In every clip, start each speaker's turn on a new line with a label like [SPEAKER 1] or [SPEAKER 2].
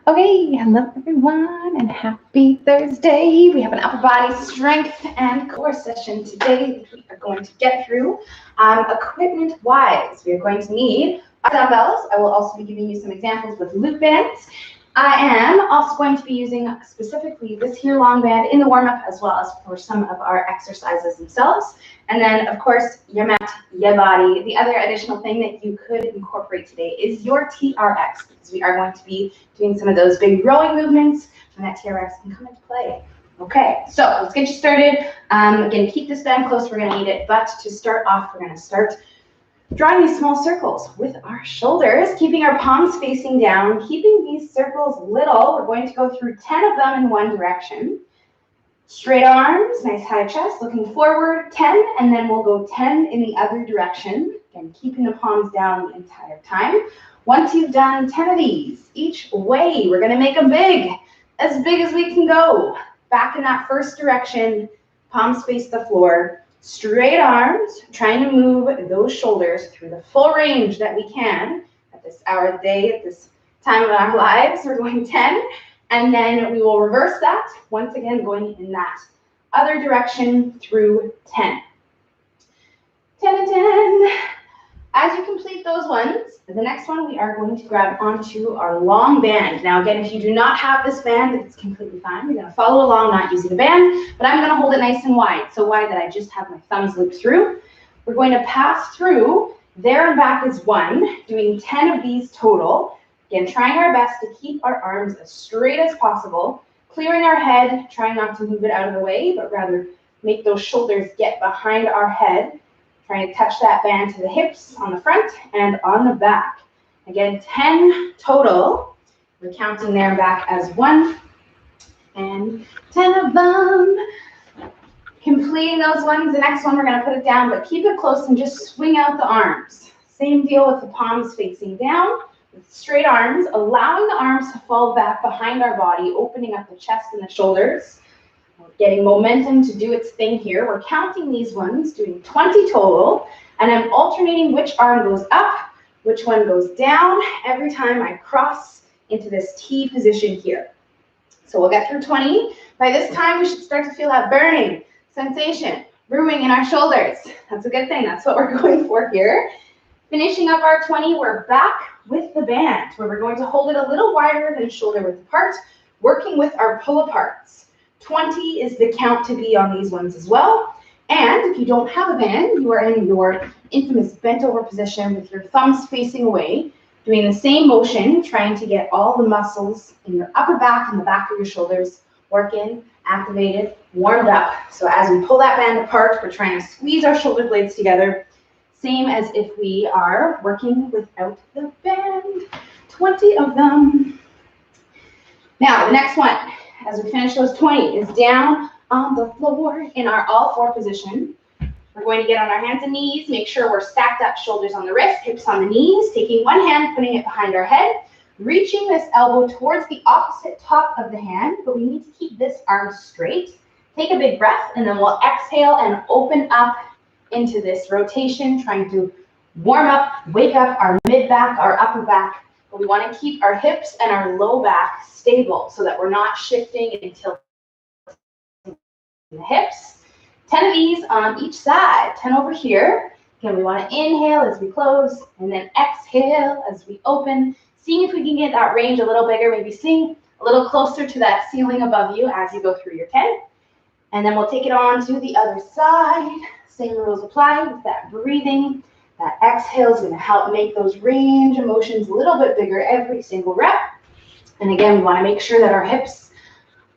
[SPEAKER 1] Okay, hello everyone and happy Thursday. We have an upper body strength and core session today that we are going to get through. Equipment-wise, we are going to need our dumbbells. I will also be giving you some examples with loop bands. I am also going to be using specifically this here long band in the warm-up as well as for some of our exercises themselves. And then, of course, your mat, your body. The other additional thing that you could incorporate today is your TRX, because we are going to be doing some of those big rowing movements, and that TRX can come into play. Okay, so let's get you started. Again, keep this band close. We're going to need it. But to start off, we're going to start drawing these small circles with our shoulders, keeping our palms facing down, keeping these circles little. We're going to go through 10 of them in one direction. Straight arms, nice high chest, looking forward, 10, and then we'll go 10 in the other direction. Again, keeping the palms down the entire time. Once you've done 10 of these, each way, we're gonna make them big as we can go. Back in that first direction, palms face the floor, straight arms, trying to move those shoulders through the full range that we can at this hour of the day, at this time of our lives. We're going 10. And then we will reverse that, once again going in that other direction through 10. 10 and 10. As you complete those ones, the next one we are going to grab onto our long band. Now again, if you do not have this band, it's completely fine. You're going to follow along not using the band, but I'm going to hold it nice and wide, so wide that I just have my thumbs looped through. We're going to pass through, there and back is 1, doing 10 of these total. Again, trying our best to keep our arms as straight as possible, clearing our head, trying not to move it out of the way, but rather make those shoulders get behind our head, trying to touch that band to the hips on the front and on the back. Again, 10 total. We're counting there and back as 1 and 10 of them. Completing those ones, the next one we're going to put it down, but keep it close and just swing out the arms. Same deal with the palms facing down. With straight arms, allowing the arms to fall back behind our body, opening up the chest and the shoulders. We're getting momentum to do its thing here. We're counting these ones, doing 20 total, and I'm alternating which arm goes up, which one goes down every time I cross into this T position here. So we'll get through 20. By this time, we should start to feel that burning sensation brewing in our shoulders. That's a good thing. That's what we're going for here. Finishing up our 20, we're back with the band, where we're going to hold it a little wider than shoulder width apart, working with our pull-aparts. 20 is the count to be on these ones as well. And if you don't have a band, you are in your infamous bent over position with your thumbs facing away, doing the same motion, trying to get all the muscles in your upper back and the back of your shoulders working, activated, warmed up. So as we pull that band apart, we're trying to squeeze our shoulder blades together, same as if we are working without the band. 20 of them. Now, the next one, as we finish those 20, is down on the floor in our all-four position. We're going to get on our hands and knees, make sure we're stacked up, shoulders on the wrist, hips on the knees, taking one hand, putting it behind our head, reaching this elbow towards the opposite top of the hand, but we need to keep this arm straight. Take a big breath, and then we'll exhale and open up into this rotation, trying to warm up, wake up our mid-back, our upper back. But we want to keep our hips and our low back stable so that we're not shifting until the hips. 10 of these on each side. 10 over here. Again, we want to inhale as we close and then exhale as we open. Seeing if we can get that range a little bigger, maybe seeing a little closer to that ceiling above you as you go through your 10. And then we'll take it on to the other side. Same rules apply with that breathing. That exhale is going to help make those range of motions a little bit bigger every single rep. And again, we want to make sure that our hips,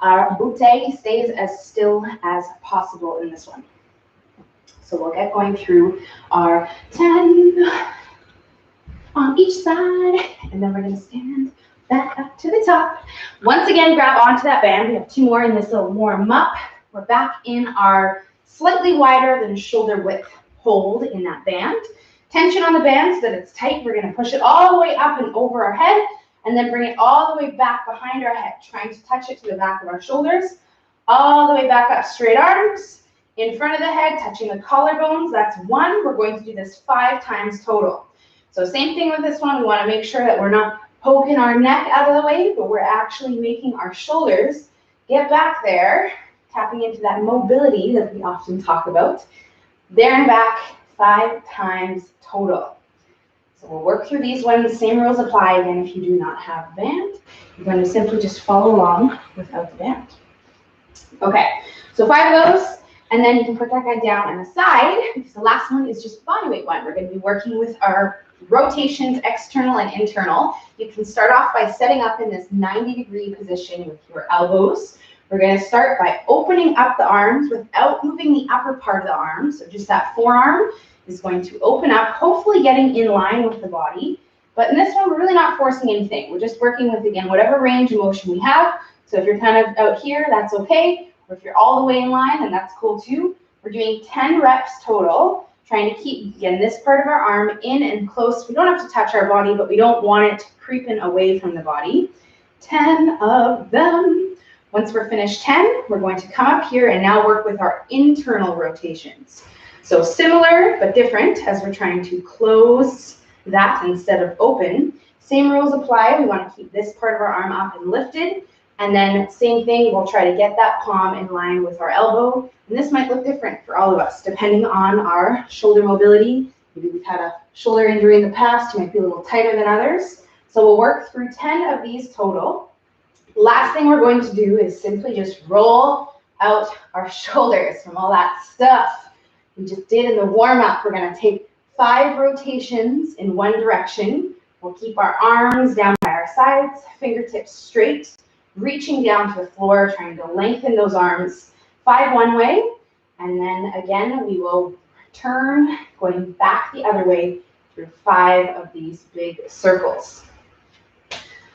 [SPEAKER 1] our butte stays as still as possible in this one. So we'll get going through our 10 on each side, and then we're going to stand back up to the top. Once again, grab onto that band. We have 2 more in this little warm up. We're back in our slightly wider than shoulder width hold in that band. Tension on the band so that it's tight. We're going to push it all the way up and over our head, and then bring it all the way back behind our head, trying to touch it to the back of our shoulders, all the way back up, straight arms, in front of the head, touching the collarbones. That's 1. We're going to do this 5 times total. So same thing with this one. We want to make sure that we're not poking our neck out of the way, but we're actually making our shoulders get back there, tapping into that mobility that we often talk about. There and back 5 times total. So we'll work through these ones. Same rules apply again if you do not have a band. You're going to simply just follow along without the band. Okay, so 5 of those, and then you can put that guy down and aside, because the last one is just bodyweight one. We're going to be working with our rotations, external and internal. You can start off by setting up in this 90-degree position with your elbows. We're going to start by opening up the arms without moving the upper part of the arm. So just that forearm is going to open up, hopefully getting in line with the body. But in this one, we're really not forcing anything. We're just working with, again, whatever range of motion we have. So if you're kind of out here, that's okay. Or if you're all the way in line, then that's cool too. We're doing 10 reps total, trying to keep, again, this part of our arm in and close. We don't have to touch our body, but we don't want it creeping away from the body. 10 of them. Once we're finished 10, we're going to come up here and now work with our internal rotations. So similar but different as we're trying to close that instead of open. Same rules apply. We want to keep this part of our arm up and lifted. And then same thing, we'll try to get that palm in line with our elbow. And this might look different for all of us, depending on our shoulder mobility. Maybe we've had a shoulder injury in the past. You might be a little tighter than others. So we'll work through 10 of these total. Last thing we're going to do is simply just roll out our shoulders from all that stuff we just did in the warm-up. We're going to take 5 rotations in one direction. We'll keep our arms down by our sides, fingertips straight, reaching down to the floor, trying to lengthen those arms. 5 one way, and then again, we will turn, going back the other way through 5 of these big circles.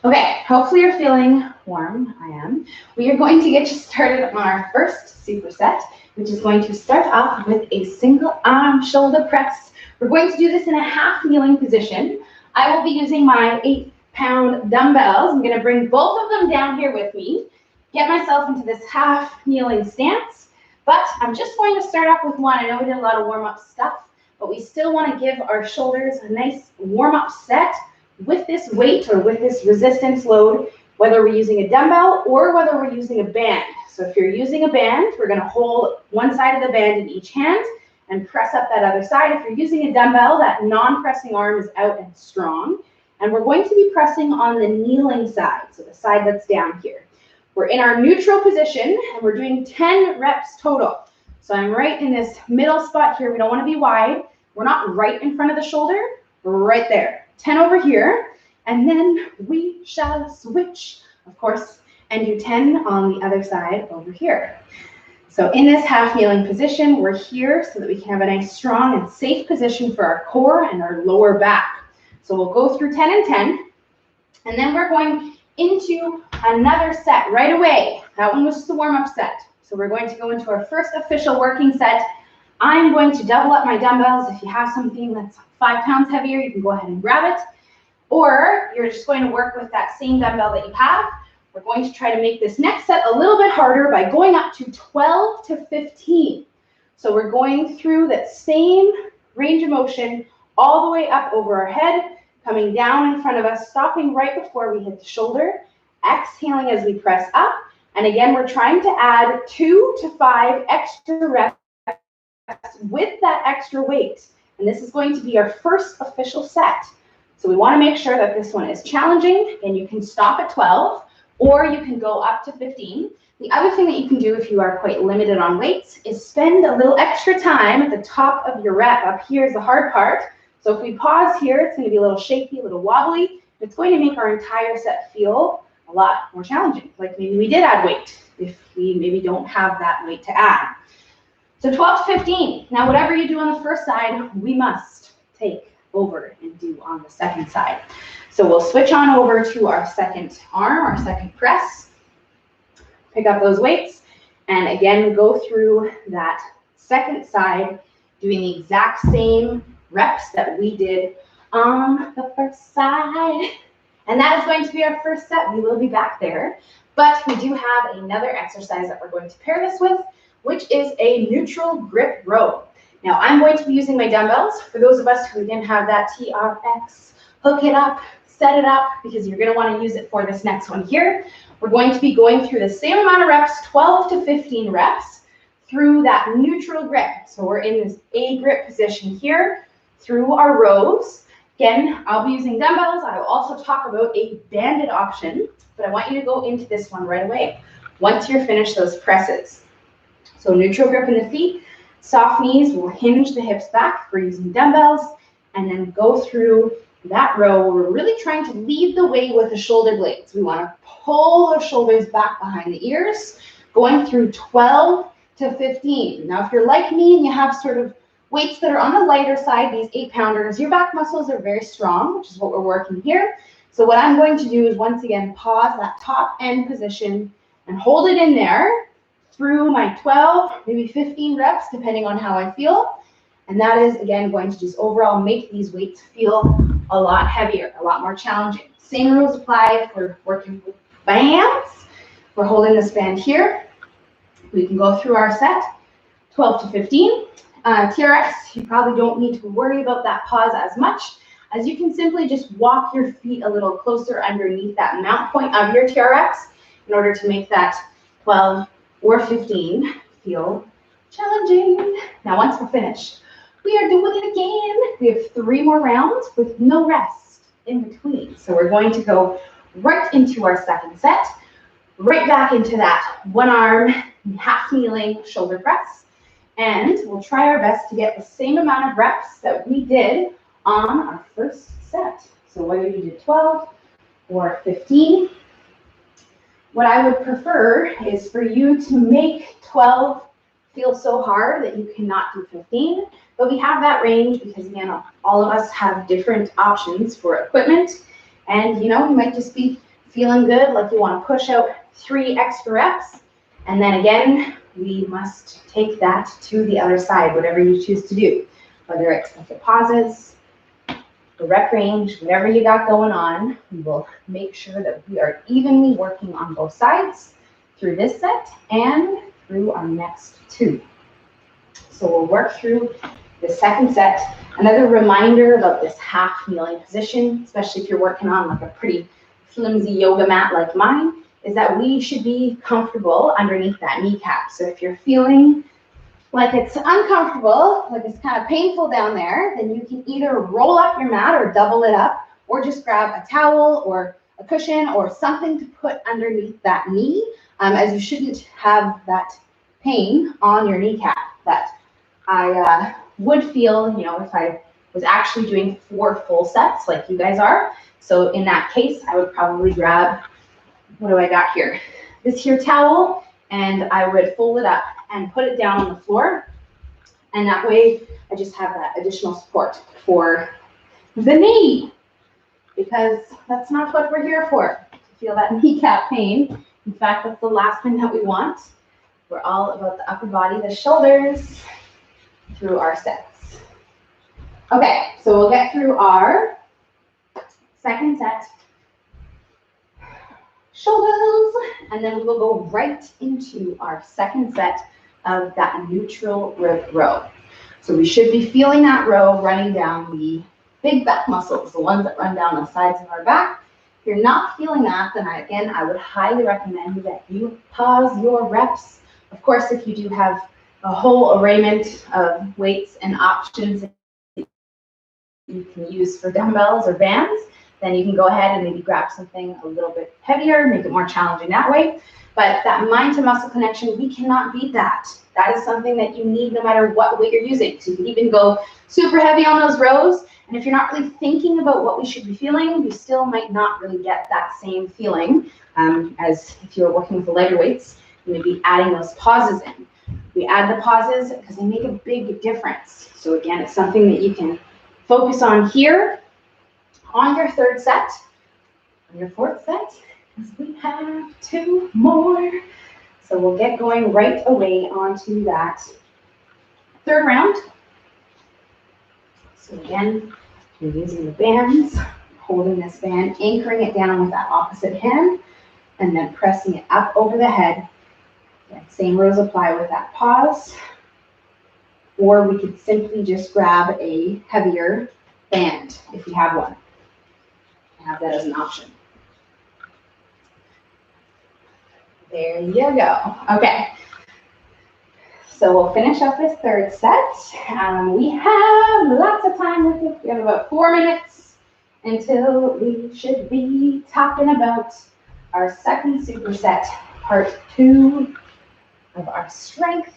[SPEAKER 1] Okay, hopefully you're feeling warm. I am. We are going to get you started on our first superset, which is going to start off with a single arm shoulder press. We're going to do this in a half kneeling position. I will be using my 8-pound dumbbells. I'm going to bring both of them down here with me, get myself into this half kneeling stance, but I'm just going to start off with one. I know we did a lot of warm-up stuff, but we still want to give our shoulders a nice warm-up set with this weight or with this resistance load, whether we're using a dumbbell or whether we're using a band. So if you're using a band, we're going to hold one side of the band in each hand and press up that other side. If you're using a dumbbell, that non-pressing arm is out and strong. And we're going to be pressing on the kneeling side, so the side that's down here. We're in our neutral position, and we're doing 10 reps total. So I'm right in this middle spot here. We don't want to be wide. We're not right in front of the shoulder. We're right there. 10 over here, and then we shall switch, of course, and do 10 on the other side over here. So in this half kneeling position, we're here so that we can have a nice, strong, and safe position for our core and our lower back. So we'll go through 10 and 10, and then we're going into another set right away. That one was just the warm-up set. So we're going to go into our first official working set. I'm going to double up my dumbbells. If you have something that's 5 pounds heavier, you can go ahead and grab it. Or you're just going to work with that same dumbbell that you have. We're going to try to make this next set a little bit harder by going up to 12 to 15. So we're going through that same range of motion all the way up over our head, coming down in front of us, stopping right before we hit the shoulder, exhaling as we press up. And again, we're trying to add 2 to 5 extra reps with that extra weight. And this is going to be our first official set. So we want to make sure that this one is challenging, and you can stop at 12, or you can go up to 15. The other thing that you can do if you are quite limited on weights is spend a little extra time at the top of your rep. Up here is the hard part. So if we pause here, it's going to be a little shaky, a little wobbly. It's going to make our entire set feel a lot more challenging. Like maybe we did add weight if we maybe don't have that weight to add. So 12 to 15. Now, whatever you do on the first side, we must take over and do on the second side. So we'll switch on over to our second arm, our second press. Pick up those weights, and again, go through that second side, doing the exact same reps that we did on the first side. And that is going to be our first set. We will be back there, but we do have another exercise that we're going to pair this with, which is a neutral grip row. Now, I'm going to be using my dumbbells. For those of us who didn't have that TRX, hook it up set it up because you're going to want to use it for this next one here. We're going to be going through the same amount of reps, 12 to 15 reps, through that neutral grip. So we're in this A grip position here through our rows. Again, I'll be using dumbbells. I will also talk about a banded option, but I want you to go into this one right away once you're finished those presses. So neutral grip in the feet, soft knees, we'll hinge the hips back. We're using dumbbells, and then go through that row. We're really trying to lead the way with the shoulder blades. We want to pull the shoulders back behind the ears, going through 12 to 15. Now, if you're like me and you have sort of weights that are on the lighter side, these 8-pounders, your back muscles are very strong, which is what we're working here. So what I'm going to do is, once again, pause that top end position and hold it in there through my 12, maybe 15 reps, depending on how I feel. And that is, again, going to just overall make these weights feel a lot heavier, a lot more challenging. Same rules apply if we're working with bands. We're holding this band here. We can go through our set, 12 to 15. TRX, you probably don't need to worry about that pause as much, as you can simply just walk your feet a little closer underneath that mount point of your TRX in order to make that 12 or 15 feel challenging. Now, once we're finished, we are doing it again. We have 3 more rounds with no rest in between. So we're going to go right into our second set, right back into that one arm, half kneeling shoulder press. And we'll try our best to get the same amount of reps that we did on our first set. So whether you did 12 or 15, what I would prefer is for you to make 12 feel so hard that you cannot do 15. But we have that range because, again, all of us have different options for equipment. And, you know, you might just be feeling good, like you want to push out 3 extra reps. And then again, we must take that to the other side, whatever you choose to do. Whether it's like the pauses, the rep range, whatever you got going on, we will make sure that we are evenly working on both sides through this set and through our next 2. So we'll work through the second set. Another reminder about this half kneeling position, especially if you're working on like a pretty flimsy yoga mat like mine, is that we should be comfortable underneath that kneecap. So if you're feeling like it's uncomfortable, like it's kind of painful down there, then you can either roll up your mat or double it up, or just grab a towel or a cushion or something to put underneath that knee, as you shouldn't have that pain on your kneecap that I would feel, you know, if I was actually doing 4 full sets like you guys are. So in that case, I would probably grab, what do I got here? This here towel, and I would fold it up and put it down on the floor. And that way I just have that additional support for the knee, because that's not what we're here for, to feel that kneecap pain. In fact, that's the last thing that we want. We're all about the upper body, the shoulders, through our sets. Okay, so we'll get through our second set, shoulders, and then we will go right into our second set of that neutral row. So we should be feeling that row running down the big back muscles, the ones that run down the sides of our back. If you're not feeling that, then I would highly recommend that you pause your reps. Of course, if you do have a whole arrayment of weights and options that you can use for dumbbells or bands, then you can go ahead and maybe grab something a little bit heavier, make it more challenging that way. But that mind to muscle connection, we cannot beat that. That is something that you need no matter what weight you're using. So you can even go super heavy on those rows. And if you're not really thinking about what we should be feeling, you still might not really get that same feeling as if you're working with the lighter weights. You may be adding those pauses in. We add the pauses because they make a big difference. So again, it's something that you can focus on here on your third set, on your fourth set, because we have 2 more. So we'll get going right away onto that third round. So again, you're using the bands, holding this band, anchoring it down with that opposite hand, and then pressing it up over the head. Again, same rules apply with that pause. Or we could simply just grab a heavier band if you have one. have that as an option. There you go. Okay. So we'll finish up this third set. We have lots of time with it. We have about 4 minutes until we should be talking about our second superset, part 2 of our strength.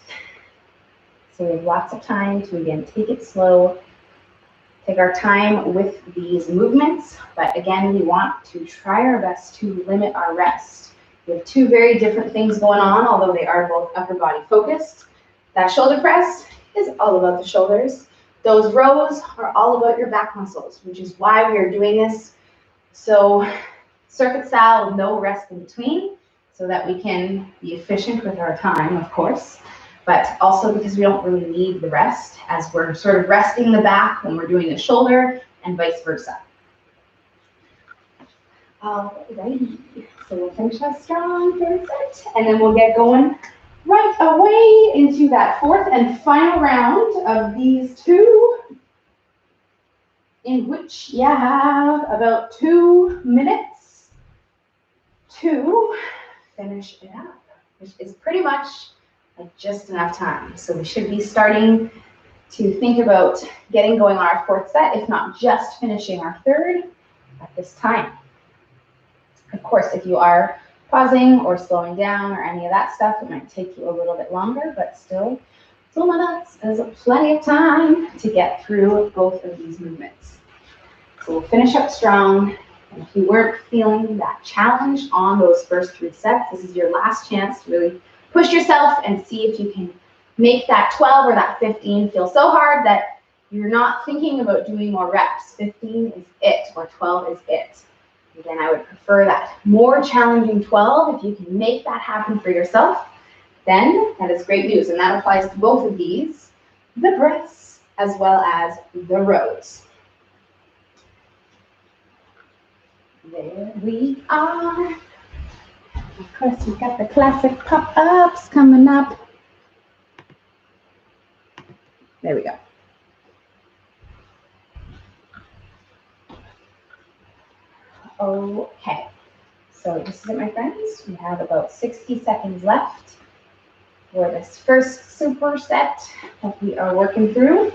[SPEAKER 1] So we have lots of time to, again, take it slow, take our time with these movements. But again, we want to try our best to limit our rest. We have 2 very different things going on, although they are both upper body focused. That shoulder press is all about the shoulders. Those rows are all about your back muscles, which is why we are doing this so circuit style with no rest in between, so that we can be efficient with our time, of course, but also because we don't really need the rest, as we're sort of resting the back when we're doing the shoulder and vice versa. Alrighty, so we'll finish up strong third set, and then we'll get going right away into that 4th and final round of these 2, in which you have about 2 minutes to finish it up, which is pretty much like just enough time. So we should be starting to think about getting going on our 4th set, if not just finishing our 3rd at this time. Of course, if you are pausing or slowing down or any of that stuff, it might take you a little bit longer, but still, 2 minutes is plenty of time to get through both of these movements. So we'll finish up strong. And if you weren't feeling that challenge on those first 3 sets, this is your last chance to really push yourself and see if you can make that 12 or that 15 feel so hard that you're not thinking about doing more reps. 15 is it, or 12 is it. Again, I would prefer that more challenging 12. If you can make that happen for yourself, then that is great news. And that applies to both of these, the breaths as well as the rows. There we are. Of course, we've got the classic pop-ups coming up. There we go. Okay, so this is it, my friends. We have about 60 seconds left for this first superset that we are working through.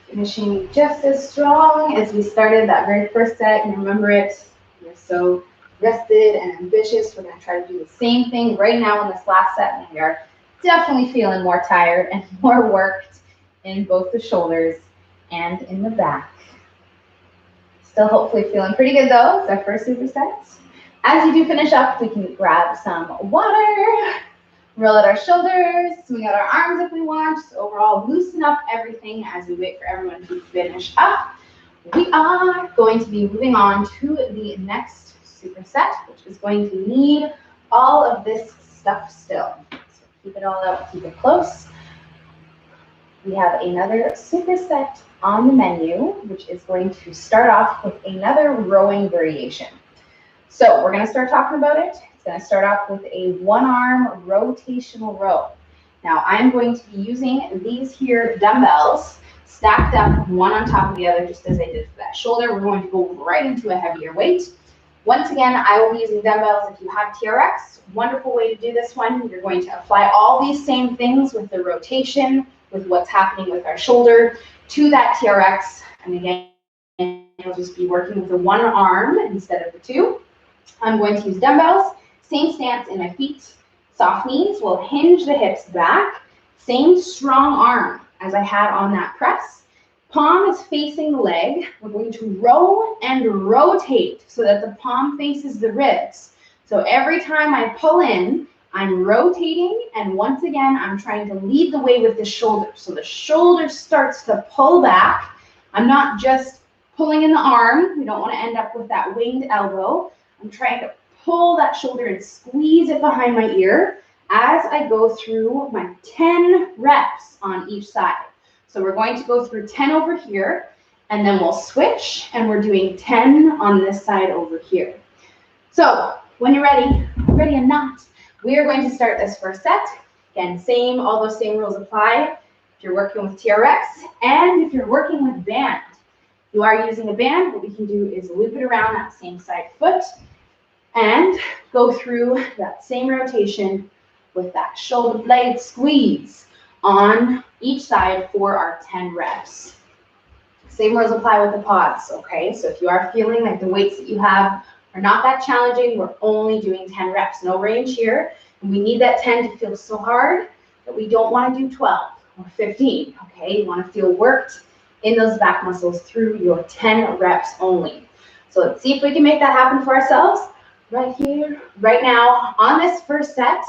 [SPEAKER 1] Finishing just as strong as we started that very first set. And remember it, you're so rested and ambitious. We're going to try to do the same thing right now in this last set. And we are definitely feeling more tired and more worked in both the shoulders and in the back. Still hopefully feeling pretty good though. It's our first superset. As you do finish up, we can grab some water, roll out our shoulders, swing out our arms if we want. Just overall loosen up everything as we wait for everyone to finish up. We are going to be moving on to the next superset, which is going to need all of this stuff still. So keep it all out, keep it close. We have another superset on the menu, which is going to start off with another rowing variation. So we're going to start talking about it. It's going to start off with a 1-arm rotational row. Now I'm going to be using these here dumbbells stacked up one on top of the other, just as I did for that shoulder. We're going to go right into a heavier weight. Once again, I will be using dumbbells. If you have TRX, wonderful way to do this one. You're going to apply all these same things with the rotation, with what's happening with our shoulder, to that TRX. And again, you'll just be working with the 1 arm instead of the 2. I'm going to use dumbbells, same stance in my feet, soft knees, will hinge the hips back, same strong arm as I had on that press. Palm is facing the leg. We're going to row and rotate so that the palm faces the ribs. So every time I pull in, I'm rotating, and once again, I'm trying to lead the way with the shoulder. So the shoulder starts to pull back. I'm not just pulling in the arm. We don't want to end up with that winged elbow. I'm trying to pull that shoulder and squeeze it behind my ear as I go through my 10 reps on each side. So we're going to go through 10 over here, and then we'll switch, and we're doing 10 on this side over here. So when you're ready or not, we are going to start this first set. Again, all those same rules apply if you're working with TRX and if you're working with band. you are using a band, what we can do is loop it around that same side foot and go through that same rotation with that shoulder blade squeeze on each side for our 10 reps. Same rules apply with the pods, okay? So if you are feeling like the weights that you have are not that challenging, we're only doing 10 reps, no range here. And we need that 10 to feel so hard that we don't want to do 12 or 15, okay? You want to feel worked in those back muscles through your 10 reps only. So let's see if we can make that happen for ourselves right here, right now on this first set.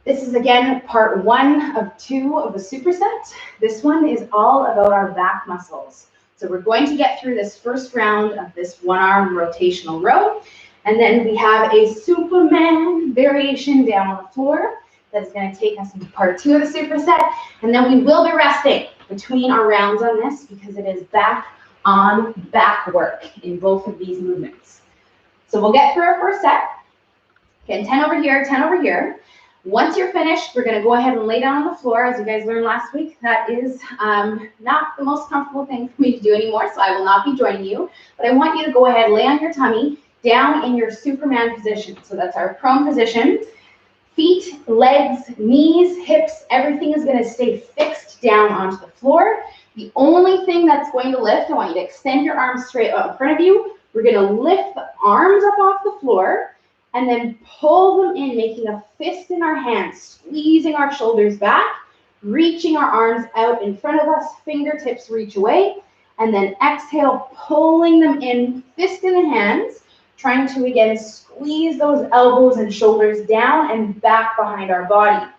[SPEAKER 1] This is, again, part 1 of 2 of the superset. This one is all about our back muscles. So we're going to get through this first round of this one-arm rotational row, and then we have a Superman variation down on the floor that is going to take us into part 2 of the superset, and then we will be resting between our rounds on this because it is back on back work in both of these movements. So we'll get through our first set. Again, 10 over here, 10 over here. Once you're finished, we're going to go ahead and lay down on the floor. As you guys learned last week, that is not the most comfortable thing for me to do anymore, so I will not be joining you. But I want you to go ahead, lay on your tummy, down in your Superman position. So that's our prone position. Feet, legs, knees, hips, everything is going to stay fixed down onto the floor. The only thing that's going to lift, I want you to extend your arms straight out in front of you. We're going to lift the arms up off the floor and then pull them in, making a fist in our hands, squeezing our shoulders back, reaching our arms out in front of us, fingertips reach away, and then exhale, pulling them in, fist in the hands, trying to, again, squeeze those elbows and shoulders down and back behind our body.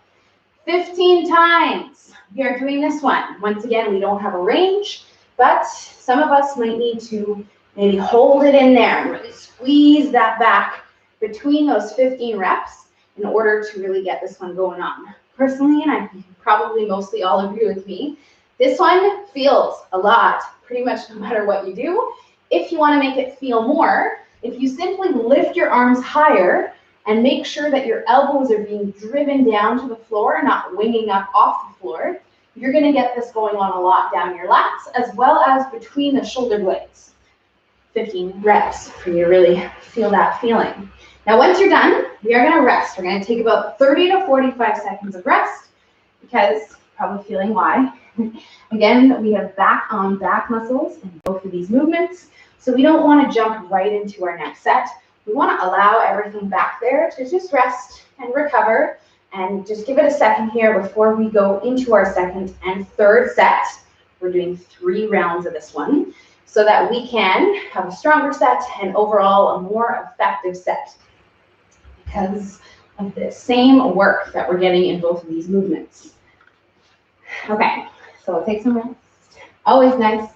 [SPEAKER 1] 15 times. We are doing this one. Once again, we don't have a range, but some of us might need to maybe hold it in there and really squeeze that back between those 15 reps in order to really get this one going on. Personally, and I think probably mostly all agree with me, this one feels a lot, pretty much no matter what you do. If you want to make it feel more, if you simply lift your arms higher and make sure that your elbows are being driven down to the floor, not winging up off the floor, you're going to get this going on a lot down your lats as well as between the shoulder blades. 15 reps for you to really feel that feeling. Now, once you're done, we are going to rest. We're going to take about 30 to 45 seconds of rest because you're probably feeling why. Again, we have back on back muscles in both of these movements, so we don't want to jump right into our next set. We want to allow everything back there to just rest and recover, and just give it a second here before we go into our second and third set. We're doing 3 rounds of this one so that we can have a stronger set and overall a more effective set because of the same work that we're getting in both of these movements. Okay, so we'll take some rest. Always nice.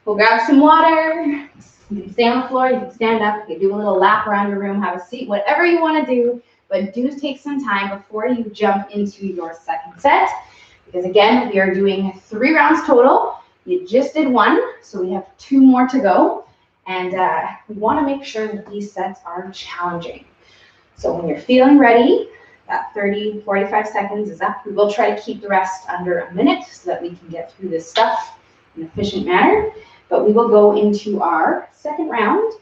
[SPEAKER 1] We'll grab some water. You can stay on the floor, you can stand up, you can do a little lap around your room, have a seat, whatever you want to do, but do take some time before you jump into your second set, because again, we are doing 3 rounds total. You just did 1, so we have 2 more to go, and we want to make sure that these sets are challenging. So when you're feeling ready, that 30, 45 seconds is up. We will try to keep the rest under a minute so that we can get through this stuff in an efficient manner. But we will go into our second round,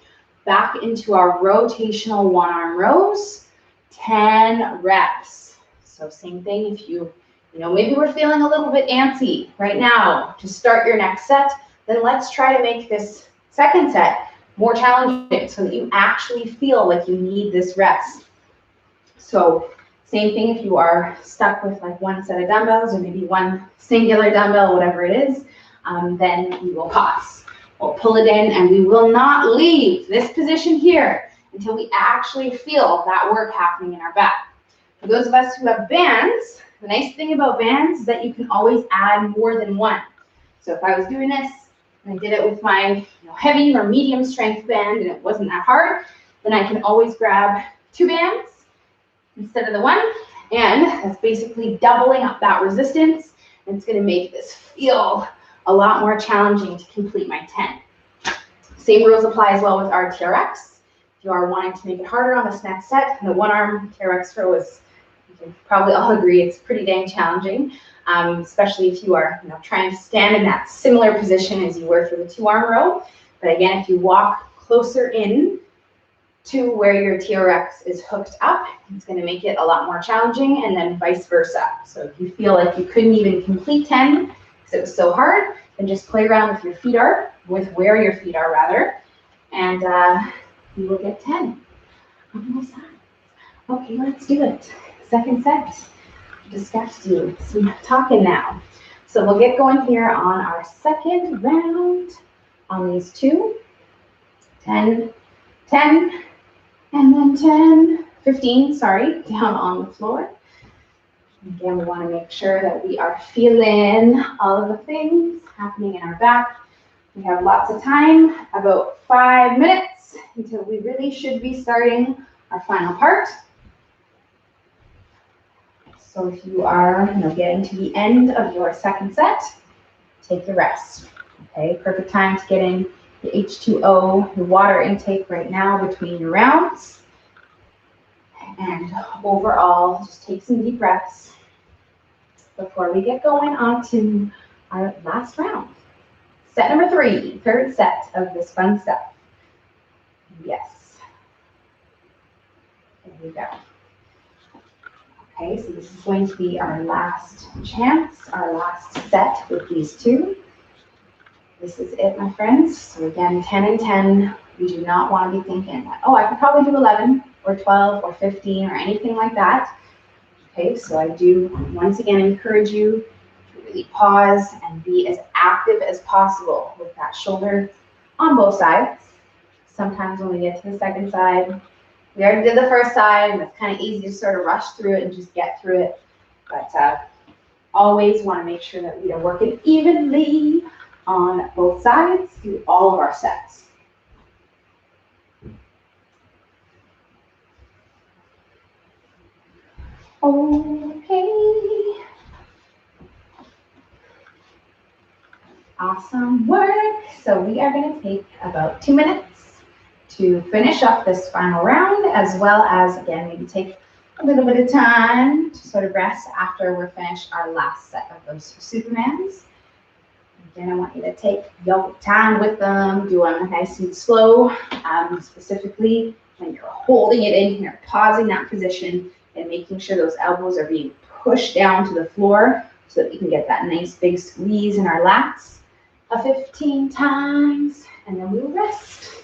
[SPEAKER 1] back into our rotational one-arm rows, 10 reps. So same thing, if you maybe we're feeling a little bit antsy right now to start your next set, then let's try to make this second set more challenging so that you actually feel like you need this rest. So same thing if you are stuck with like 1 set of dumbbells or maybe 1 singular dumbbell, whatever it is, then we will pause. We'll pull it in and we will not leave this position here until we actually feel that work happening in our back. For those of us who have bands, the nice thing about bands is that you can always add more than 1. So if I was doing this and I did it with my heavy or medium strength band and it wasn't that hard, then I can always grab 2 bands instead of the 1, and that's basically doubling up that resistance, and it's going to make this feel a lot more challenging to complete my 10. Same rules apply as well with our TRX. If you are wanting to make it harder on this next set, the one-arm TRX row is can probably all agree it's pretty dang challenging, especially if you are trying to stand in that similar position as you were for the 2-arm row. But again, if you walk closer in to where your TRX is hooked up, it's going to make it a lot more challenging, and then vice versa. So if you feel like you couldn't even complete 10 because it was so hard, then just play around with your feet are, with where your feet are rather, and you will get 10 on both sides. Okay, let's do it. Second set. Just got to do some talking now. So we'll get going here on our second round on these two. 10, 10, and then 10, 15, sorry, down on the floor. Again, we want to make sure that we are feeling all of the things happening in our back. We have lots of time, about 5 minutes until we really should be starting our final part. So if you are getting to the end of your second set, take the rest. Okay, perfect time to get in the H2O, the water intake right now between your rounds. And overall, just take some deep breaths before we get going on to our last round. Set number 3, third set of this fun stuff. Yes. There we go. Okay, so this is going to be our last chance, our last set with these two. This is it, my friends. So again, 10 and 10. We do not want to be thinking that, oh, I could probably do 11 or 12 or 15 or anything like that. Okay, so I do once again encourage you to really pause and be as active as possible with that shoulder on both sides. Sometimes when we get to the second side, we already did the first side, and it's kind of easy to sort of rush through it and just get through it. But always want to make sure that we are working evenly on both sides through all of our sets. Okay. Awesome work. So we are going to take about 2 minutes to finish up this final round, as well as, again, maybe take a little bit of time to sort of rest after we're finished our last set of those Supermans. Again, I want you to take your time with them, do them nice and slow, specifically when you're holding it in here, pausing that position and making sure those elbows are being pushed down to the floor so that we can get that nice big squeeze in our lats. 15 times, and then we'll rest.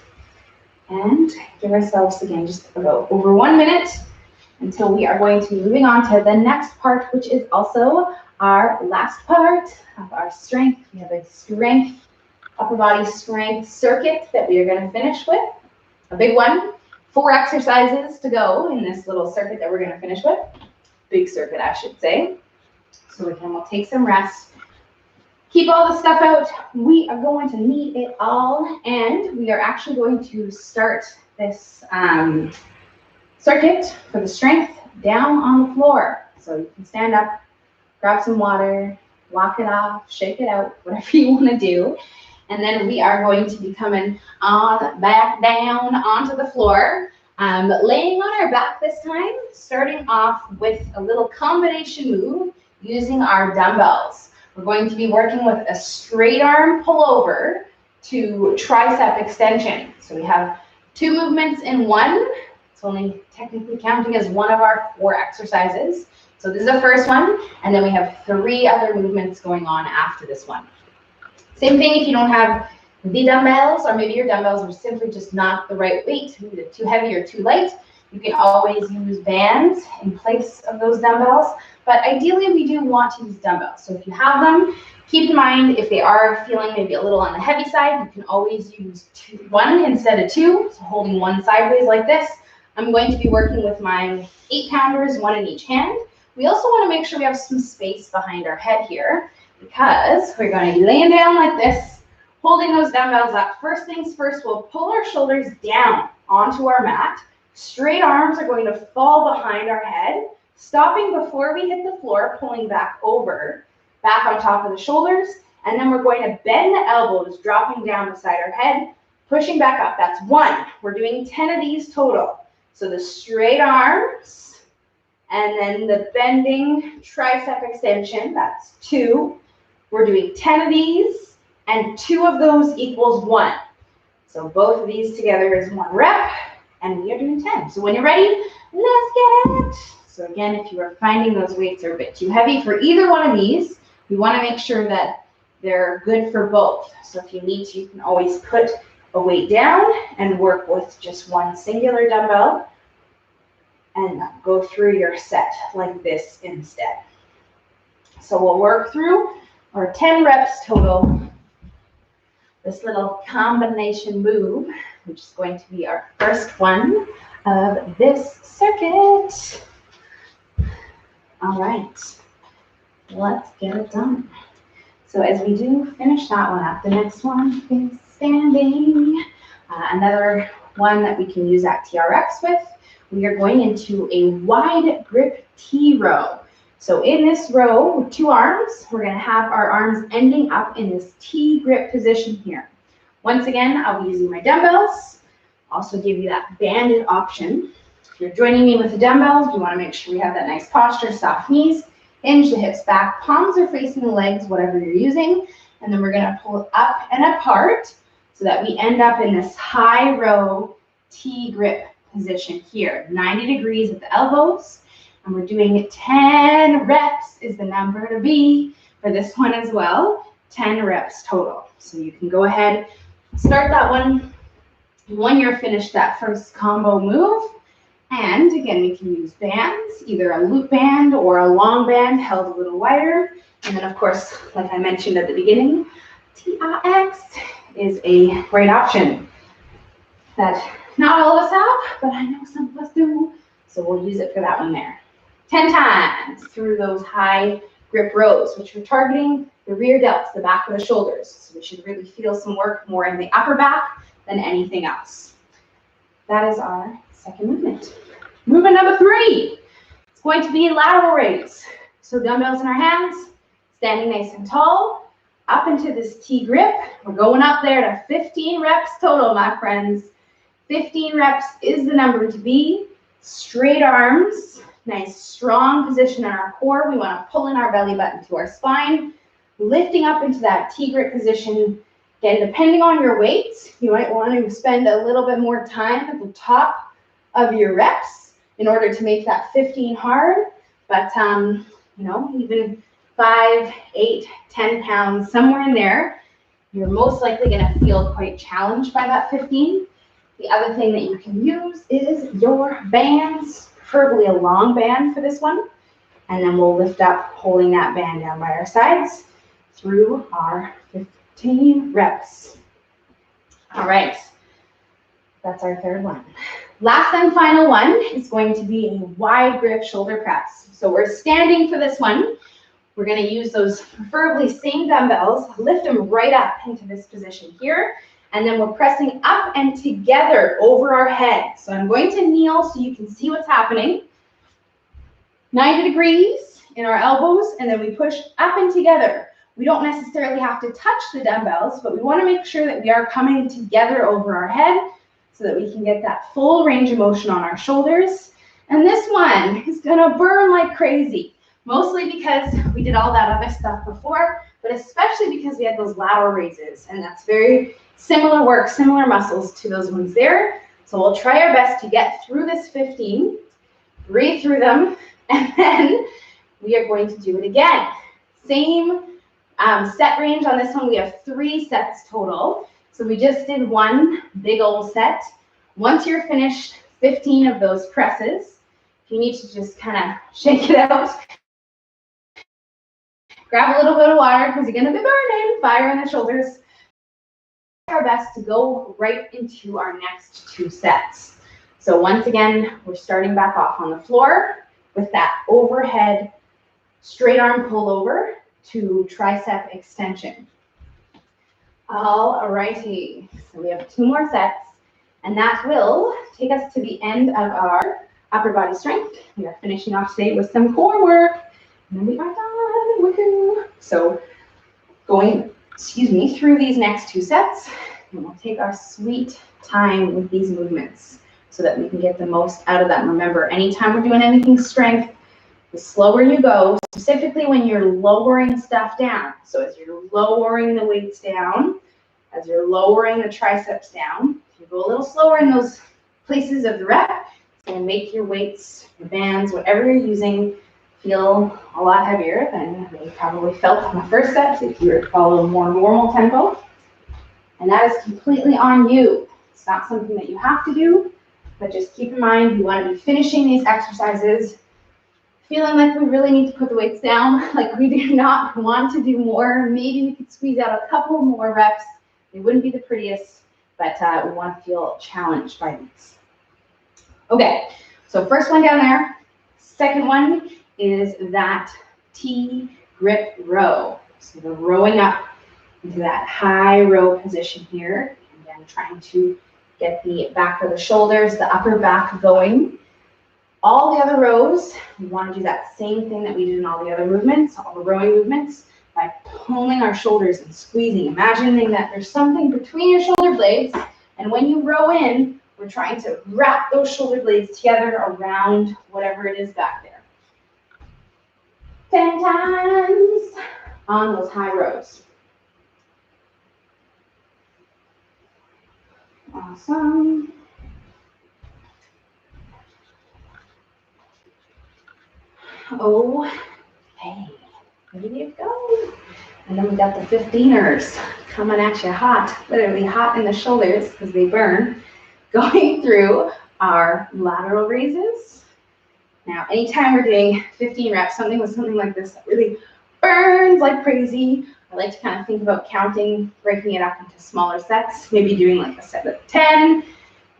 [SPEAKER 1] And give ourselves, again, just about over 1 minute until we are going to be moving on to the next part, which is also our last part of our strength. We have a strength, upper body strength circuit that we are going to finish with. A big one. 4 exercises to go in this little circuit that we're going to finish with. Big circuit, I should say. So again, we'll take some rest. Keep all the stuff out. We are going to need it all, and we are actually going to start this circuit for the strength down on the floor. So you can stand up, grab some water, walk it off, shake it out, whatever you want to do. And then we are going to be coming on back down onto the floor, laying on our back this time, starting off with a little combination move using our dumbbells. We're going to be working with a straight arm pullover to tricep extension. So we have 2 movements in one. It's only technically counting as one of our 4 exercises. So this is the first one, and then we have 3 other movements going on after this one. Same thing if you don't have the dumbbells, or maybe your dumbbells are simply just not the right weight, either too heavy or too light. You can always use bands in place of those dumbbells, but ideally we do want to use dumbbells. So if you have them, keep in mind if they are feeling maybe a little on the heavy side, you can always use 1 instead of 2, so holding 1 sideways like this. I'm going to be working with my 8-pounders, 1 in each hand. We also want to make sure we have some space behind our head here, because we're going to be laying down like this, holding those dumbbells up. First things first, we'll pull our shoulders down onto our mat. Straight arms are going to fall behind our head, stopping before we hit the floor, pulling back over, back on top of the shoulders, and then we're going to bend the elbows, dropping down beside our head, pushing back up. That's 1. We're doing 10 of these total. So the straight arms, And then the bending tricep extension, that's 2. We're doing 10 of these, and 2 of those equals 1. So both of these together is 1 rep, and we are doing 10. So when you're ready, let's get it. So again, if you are finding those weights are a bit too heavy for either one of these, we want to make sure that they're good for both. So if you need to, you can always put a weight down and work with just one singular dumbbell and go through your set like this instead. So we'll work through our 10 reps total. This little combination move, which is going to be our first one of this circuit. All right, let's get it done. So as we do finish that one up, the next one is standing. Another one that we can use at TRX with. We are going into a wide grip T row. So in this row with 2 arms, we're going to have our arms ending up in this T grip position here. Once again, I'll be using my dumbbells. Also give you that banded option. If you're joining me with the dumbbells, we want to make sure we have that nice posture, soft knees, hinge the hips back, palms are facing the legs, whatever you're using. And then we're going to pull up and apart so that we end up in this high row T grip position here. 90 degrees at the elbows. And we're doing 10 reps is the number to be for this one as well. 10 reps total. So you can go ahead, start that one when you're finished that first combo move. And again, we can use bands, either a loop band or a long band held a little wider. And then of course, like I mentioned at the beginning, TRX is a great option that not all of us have, but I know some of us do. So we'll use it for that one there. 10 times through those high grip rows, which we're targeting the rear delts, the back of the shoulders. So we should really feel some work more in the upper back than anything else. That is our second movement. Movement number 3. It's going to be lateral raise. So dumbbells in our hands, standing nice and tall, up into this T grip. We're going up there to 15 reps total, my friends. 15 reps is the number to be. Straight arms. Nice strong position in our core. We want to pull in our belly button to our spine, lifting up into that T grip position. Again, depending on your weight, you might want to spend a little bit more time at the top of your reps in order to make that 15 hard. But you know, even 5, 8, 10 pounds, somewhere in there, you're most likely going to feel quite challenged by that 15. The other thing that you can use is your bands. Preferably a long band for this one, and then we'll lift up holding that band down by our sides through our 15 reps. All right, that's our third one. Last and final one is going to be a wide grip shoulder press. So we're standing for this one. We're going to use those preferably same dumbbells, lift them right up into this position here. And then we're pressing up and together over our head. So I'm going to kneel so you can see what's happening. 90 degrees in our elbows, and then we push up and together. We don't necessarily have to touch the dumbbells, but we want to make sure that we are coming together over our head so that we can get that full range of motion on our shoulders. And this one is going to burn like crazy, mostly because we did all that other stuff before, but especially because we had those lateral raises, and that's very similar work, similar muscles to those ones there. So we'll try our best to get through this 15, breathe through them, and then we are going to do it again. Same set range on this one. We have 3 sets total. So we just did one big old set. Once you're finished 15 of those presses, you need to just kind of shake it out. Grab a little bit of water because you're going to be burning, fire in the shoulders. Our best to go right into our next 2 sets. So once again, we're starting back off on the floor with that overhead straight arm pull over to tricep extension. All righty, so we have 2 more sets, and that will take us to the end of our upper body strength. We are finishing off today with some core work, and then we are done. Woohoo! So going through these next 2 sets, and we'll take our sweet time with these movements so that we can get the most out of them. Remember, anytime we're doing anything strength, The slower you go, specifically when you're lowering stuff down. So as you're lowering the weights down, as you're lowering the triceps down, if you go a little slower in those places of the rep, it's going to make your weights, your bands, whatever you're using, feel a lot heavier than you probably felt on the first set if you were to follow a more normal tempo. And that is completely on you. It's not something that you have to do, but just keep in mind you want to be finishing these exercises feeling like we really need to put the weights down, like we do not want to do more. Maybe we could squeeze out a couple more reps. They wouldn't be the prettiest, but we want to feel challenged by these. Okay, so first one down there. Second one is that T grip row. So we're rowing up into that high row position here. Again, trying to get the back of the shoulders, the upper back going. All the other rows, we want to do that same thing that we did in all the other movements, all the rowing movements, by pulling our shoulders and squeezing, imagining that there's something between your shoulder blades, and when you row in, we're trying to wrap those shoulder blades together around whatever it is back there. 10 times on those high rows. Awesome. Okay, there you go. And then we got the 15ers coming at you hot, literally hot in the shoulders because they burn, going through our lateral raises. Now, anytime we're doing 15 reps, something like this that really burns like crazy, I like to kind of think about counting, breaking it up into smaller sets, maybe doing like a set of 10,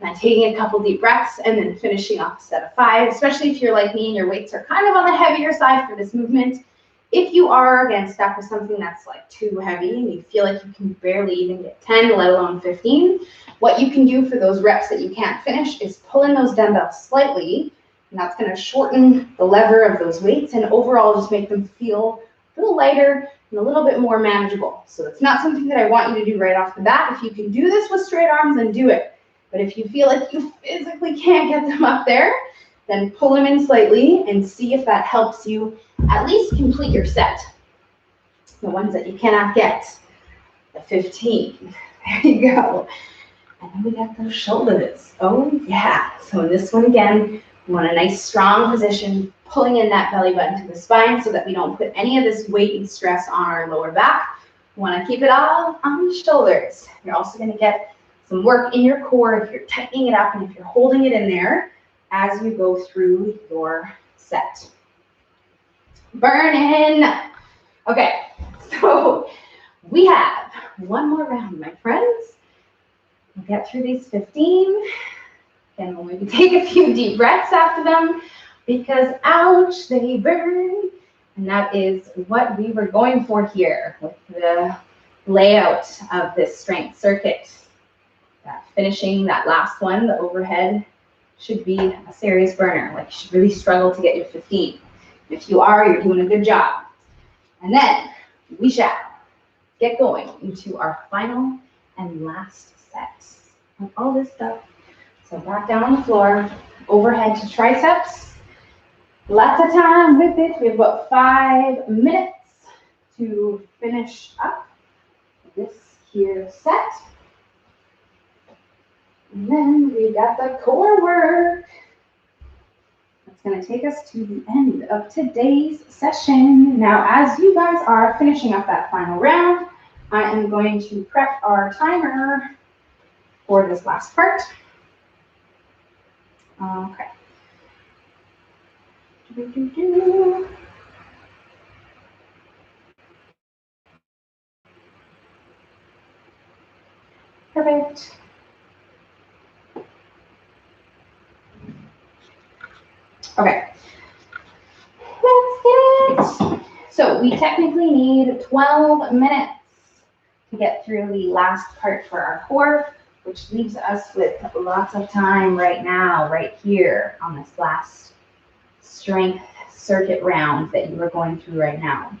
[SPEAKER 1] and then taking a couple deep breaths, and then finishing off a set of 5, especially if you're like me and your weights are kind of on the heavier side for this movement. If you are, again, stuck with something that's like too heavy and you feel like you can barely even get 10, let alone 15, what you can do for those reps that you can't finish is pull in those dumbbells slightly, and that's going to shorten the lever of those weights and overall just make them feel a little lighter and a little bit more manageable. So it's not something that I want you to do right off the bat. If you can do this with straight arms, then do it. But if you feel like you physically can't get them up there, then pull them in slightly and see if that helps you at least complete your set. The ones that you cannot get, the 15. There you go. And then we got those shoulders. Oh yeah. So in this one again, we want a nice strong position, pulling in that belly button to the spine so that we don't put any of this weight and stress on our lower back. We want to keep it all on the shoulders. You're also going to get some work in your core if you're tightening it up and if you're holding it in there as you go through your set. Burn-in. Okay, so we have one more round, my friends. We'll get through these 15, and we'll maybe take a few deep breaths after them because, ouch, they burn. And that is what we were going for here with the layout of this strength circuit. Finishing that last one, the overhead, should be a serious burner. Like, you should really struggle to get your 15. If you are, you're doing a good job. And then we shall get going into our final and last set of all this stuff. So back down on the floor, overhead to triceps. Lots of time with it. We have about 5 minutes to finish up this here set. And then we got the core work. That's going to take us to the end of today's session. Now, as you guys are finishing up that final round, I am going to prep our timer for this last part. Okay. Perfect. Okay, let's get it. So we technically need 12 minutes to get through the last part for our core, which leaves us with lots of time right now, right here on this last strength circuit round that you are going through right now.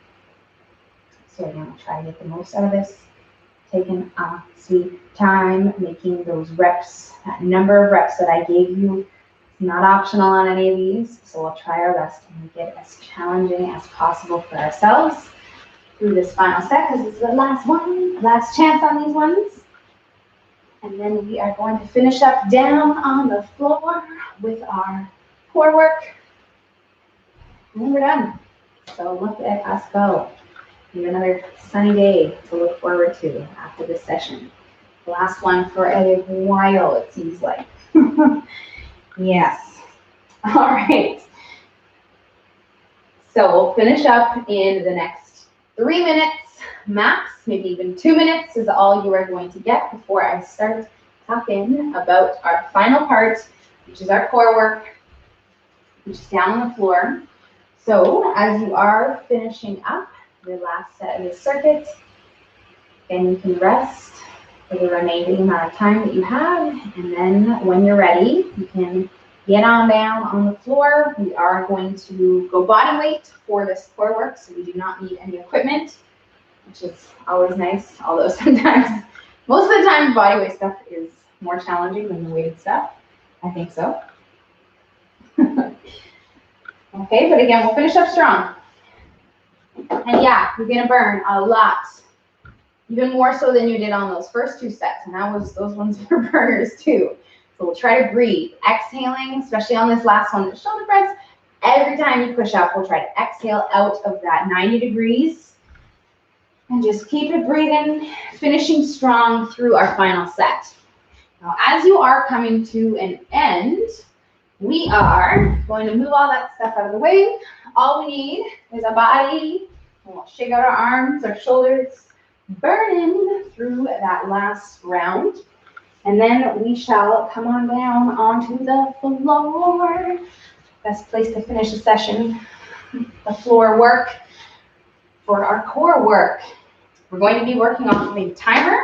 [SPEAKER 1] So I'm going to try to get the most out of this, taking sweet time, making those reps, that number of reps that I gave you, It's not optional on any of these, so we'll try our best to make it as challenging as possible for ourselves through this final set, because this is the last one, last chance on these ones. And then we are going to finish up down on the floor with our core work. And then we're done. So look at us go. We have another sunny day to look forward to after this session. The last one for a while, it seems like. Yes. All right. So we'll finish up in the next 3 minutes max, maybe even 2 minutes is all you are going to get before I start talking about our final part, which is our core work, which is down on the floor. So as you are finishing up your last set of the circuit, then you can rest for the remaining amount of time that you have, and then when you're ready, you can get on down on the floor. We are going to go body weight for this core work, so we do not need any equipment, which is always nice, although sometimes, most of the time, body weight stuff is more challenging than the weighted stuff. I think so. Okay, but again, we'll finish up strong. And yeah, you're gonna burn a lot, even more so than you did on those first 2 sets, and those ones were burners too. So we'll try to breathe, exhaling, especially on this last one, the shoulder press. Every time you push up, we'll try to exhale out of that 90 degrees. And just keep it breathing, finishing strong through our final set. Now, as you are coming to an end, we are going to move all that stuff out of the way. All we need is a body. And we'll shake out our arms, our shoulders, burning through that last round. And then we shall come on down onto the floor. Best place to finish a session, the floor work. For our core work, we're going to be working off of a timer,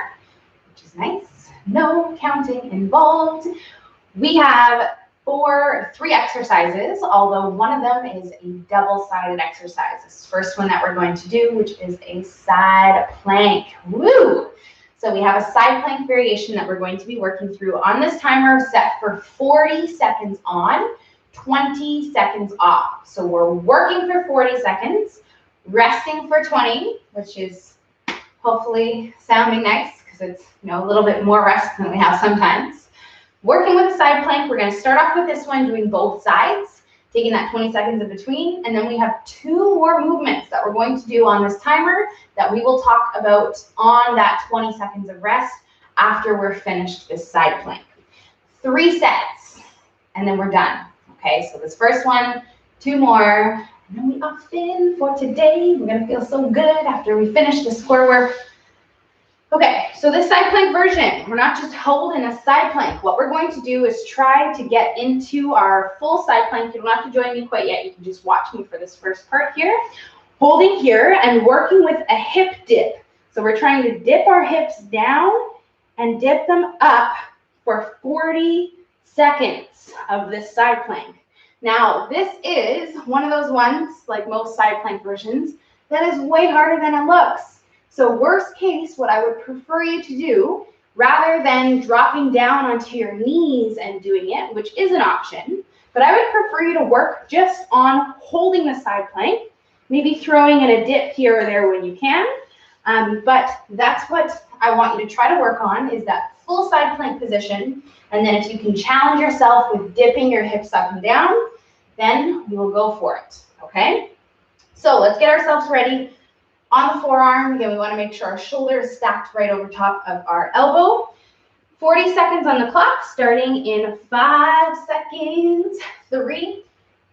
[SPEAKER 1] which is nice. No counting involved. We have 3 exercises, although one of them is a double-sided exercise. This is the first one that we're going to do, which is a side plank. Woo! So we have a side plank variation that we're going to be working through on this timer set for 40 seconds on, 20 seconds off. So we're working for 40 seconds, resting for 20, which is hopefully sounding nice because it's a little bit more rest than we have sometimes. Working with a side plank, we're going to start off with this one doing both sides, taking that 20 seconds in between, and then we have 2 more movements that we're going to do on this timer that we will talk about on that 20 seconds of rest after we're finished this side plank. 3 sets, and then we're done. Okay, so this first one, 2 more, and then we are fin for today. We're gonna feel so good after we finish this core work. Okay, so this side plank version, we're not just holding a side plank. What we're going to do is try to get into our full side plank. You don't have to join me quite yet. You can just watch me for this first part here. Holding here and working with a hip dip. So we're trying to dip our hips down and dip them up for 40 seconds of this side plank. Now, this is one of those ones, like most side plank versions, that is way harder than it looks. So worst case, what I would prefer you to do, rather than dropping down onto your knees and doing it, which is an option, but I would prefer you to work just on holding the side plank, maybe throwing in a dip here or there when you can. But that's what I want you to try to work on, is that full side plank position. And then if you can challenge yourself with dipping your hips up and down, then we will go for it, okay? So let's get ourselves ready. On the forearm, again, we want to make sure our shoulder is stacked right over top of our elbow. 40 seconds on the clock, starting in 5 seconds. 3,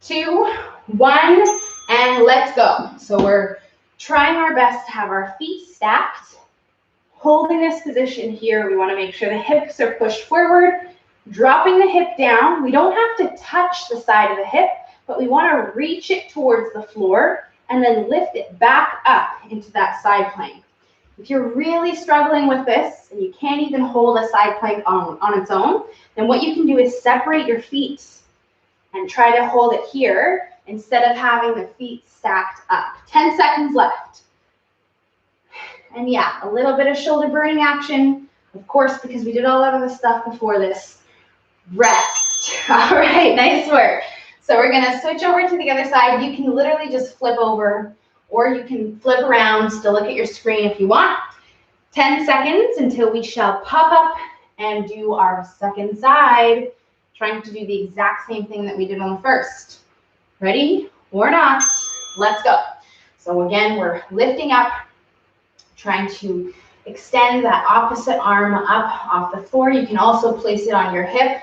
[SPEAKER 1] 2, 1, and let's go. So we're trying our best to have our feet stacked. Holding this position here, we want to make sure the hips are pushed forward, dropping the hip down. We don't have to touch the side of the hip, but we want to reach it towards the floor and then lift it back up into that side plank. If you're really struggling with this and you can't even hold a side plank on its own, then what you can do is separate your feet and try to hold it here instead of having the feet stacked up. 10 seconds left. And yeah, a little bit of shoulder burning action, of course, because we did all of the stuff before this. Rest. rest. All right, nice work. So we're gonna switch over to the other side. You can literally just flip over, or you can flip around, still look at your screen if you want. 10 seconds until we shall pop up and do our second side, trying to do the exact same thing that we did on the first. Ready or not? Let's go. So again, we're lifting up, trying to extend that opposite arm up off the floor. You can also place it on your hip.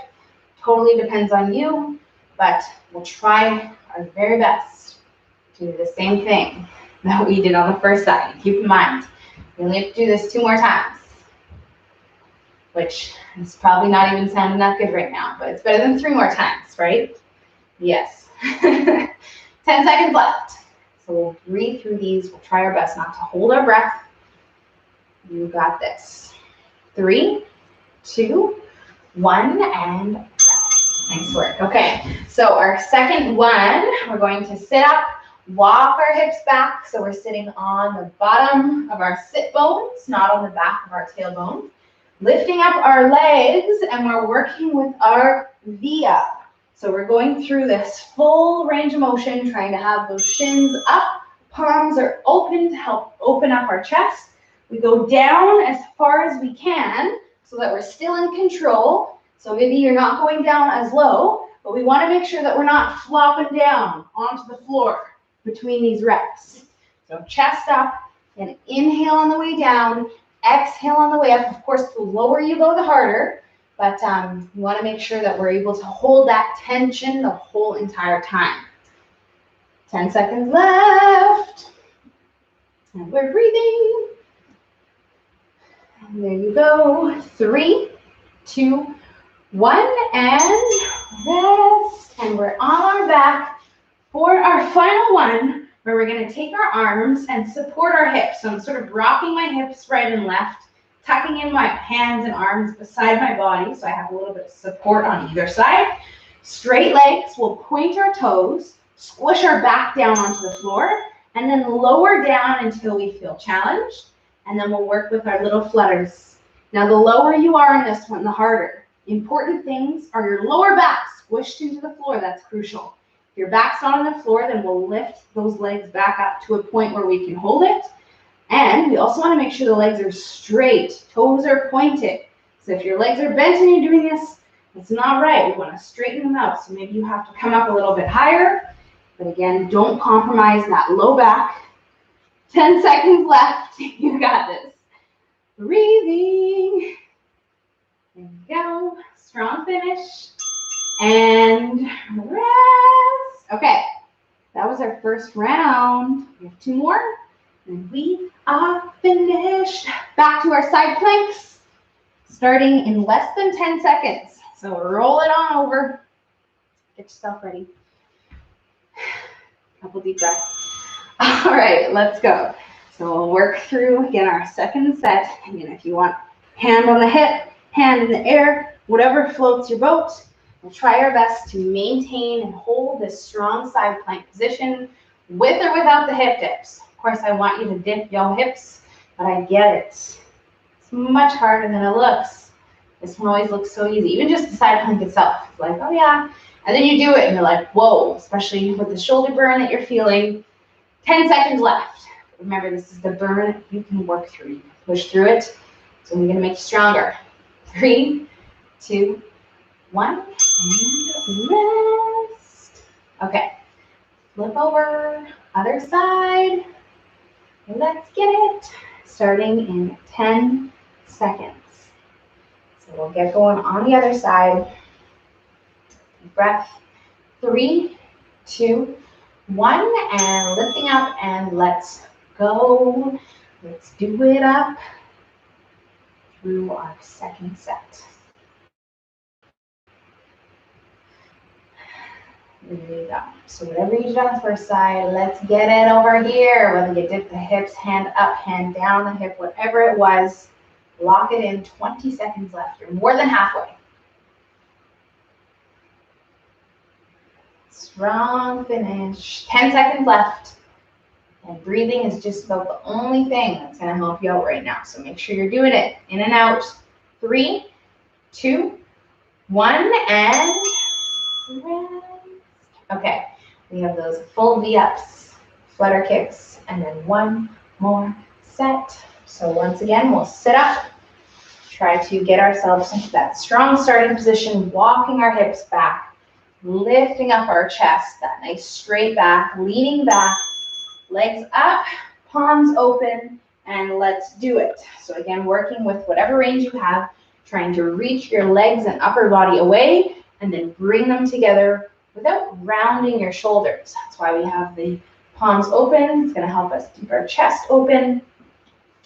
[SPEAKER 1] Totally depends on you, but we'll try our very best to do the same thing that we did on the first side. Keep in mind, we only have to do this 2 more times, which is probably not even sounding that good right now, but it's better than 3 more times, right? Yes. 10 seconds left. So we'll breathe through these. We'll try our best not to hold our breath. You got this. 3, 2, 1, and rest. Nice work. Okay, so our second one, we're going to sit up, walk our hips back. So we're sitting on the bottom of our sit bones, not on the back of our tailbone. Lifting up our legs, and we're working with our V-up. So we're going through this full range of motion, trying to have those shins up, palms are open to help open up our chest. We go down as far as we can so that we're still in control. So maybe you're not going down as low, but we want to make sure that we're not flopping down onto the floor between these reps. So chest up, and inhale on the way down, exhale on the way up. Of course, the lower you go, the harder. But you want to make sure that we're able to hold that tension the whole entire time. 10 seconds left. And we're breathing. And there you go. 3, 2, 1, and rest. And we're on our back for our final one, where we're going to take our arms and support our hips. So I'm sort of rocking my hips right and left, tucking in my hands and arms beside my body so I have a little bit of support on either side. Straight legs, we'll point our toes, squish our back down onto the floor, and then lower down until we feel challenged. And then we'll work with our little flutters. Now the lower you are in this one, the harder. Important things are your lower back squished into the floor. That's crucial. If your back's not on the floor, then we'll lift those legs back up to a point where we can hold it. And we also want to make sure the legs are straight, toes are pointed. So if your legs are bent and you're doing this, it's not right. We want to straighten them out. So maybe you have to come up a little bit higher. But again, don't compromise that low back. 10 seconds left. You got this. Breathing. There you go. Strong finish. And rest. Okay, that was our first round. We have 2 more. And we are finished. Back to our side planks, starting in less than 10 seconds. So roll it on over. Get yourself ready. Couple deep breaths. All right, let's go. So we'll work through, again, our second set. Again, if you want hand on the hip, hand in the air, whatever floats your boat. We'll try our best to maintain and hold this strong side plank position with or without the hip dips. Of course, I want you to dip your hips, but I get it. It's much harder than it looks. This one always looks so easy. Even just the side plank itself. It's like, oh yeah. And then you do it and you're like, whoa, especially with the shoulder burn that you're feeling. 10 seconds left. Remember, this is the burn that you can work through. You can push through it. So we're gonna make you stronger. 3, 2, 1, and rest. Okay, flip over, other side. Let's get it. Starting in 10 seconds. So we'll get going on the other side. Deep breath. 3, 2, 1, and lifting up, and let's go. Let's do it up through our second set. There you go. So whatever you did on the first side, let's get it over here. Whether you dip the hips, hand up, hand down the hip, whatever it was, lock it in. 20 seconds left. You're more than halfway. Strong finish. 10 seconds left. And breathing is just about the only thing that's going to help you out right now. So make sure you're doing it in and out. 3, 2, 1, and rest. Okay, we have those full V-ups, flutter kicks, and then one more set. So once again, we'll sit up, try to get ourselves into that strong starting position, walking our hips back, lifting up our chest, that nice straight back, leaning back, legs up, palms open, and let's do it. So again, working with whatever range you have, trying to reach your legs and upper body away, and then bring them together without rounding your shoulders. That's why we have the palms open. It's going to help us keep our chest open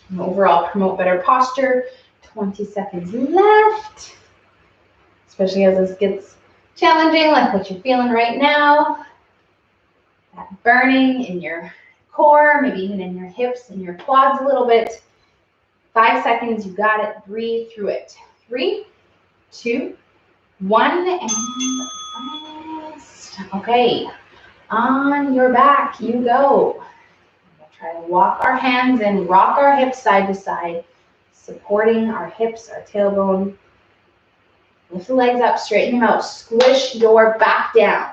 [SPEAKER 1] and overall promote better posture. 20 seconds left, especially as this gets challenging, like what you're feeling right now. That burning in your core, maybe even in your hips and your quads a little bit. 5 seconds, you got it. Breathe through it. 3, 2, 1, and rest. Okay, on your back you go. We'll try to walk our hands in, rock our hips side to side, supporting our hips, our tailbone. Lift the legs up, straighten them out, squish your back down.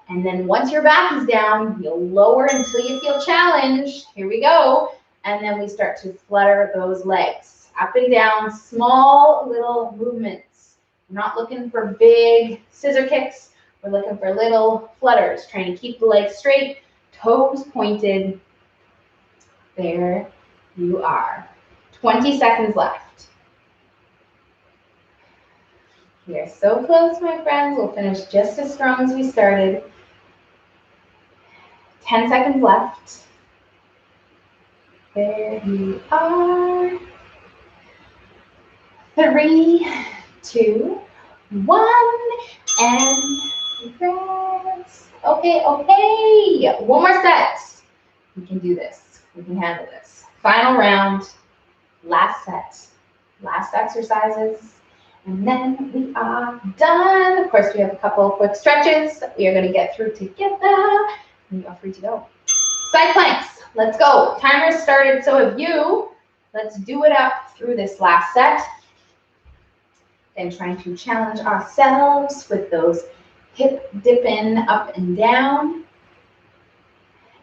[SPEAKER 1] And then once your back is down, you'll lower until you feel challenged. Here we go. And then we start to flutter those legs. Up and down, small little movements. We're not looking for big scissor kicks. We're looking for little flutters, trying to keep the legs straight, toes pointed. There you are. 20 seconds left. We are so close, my friends. We'll finish just as strong as we started. 10 seconds left. There you are. 3, 2, 1, and rest. Okay, okay. One more set. We can do this. We can handle this. Final round, last set, last exercises, and then we are done. Of course, we have a couple of quick stretches that we are going to get through together. And you are free to go. Side planks. Let's go. Timer started, so have you. Let's do it up through this last set. And trying to challenge ourselves with those hip dipping up and down.